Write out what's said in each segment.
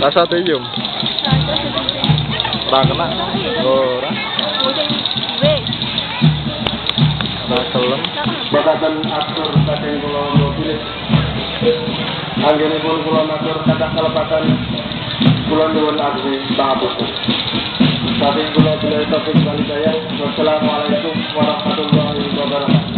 Rasa teyum. Ora kena. Ora. Ora kelem. Bakaten atur saking kula pilih. Anggenipun kula matur kathah kalepatan kula nuwun abdi pangapunten. Saking kula bilih topik walidaya. Wassalamualaikum warahmatullahi wabarakatuh.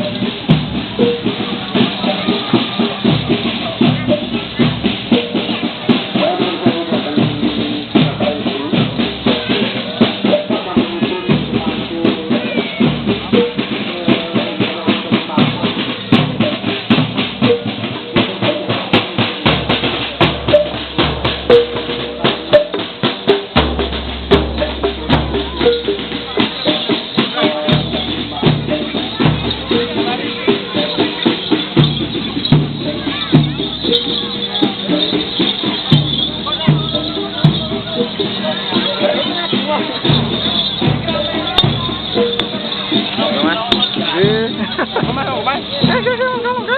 Mas.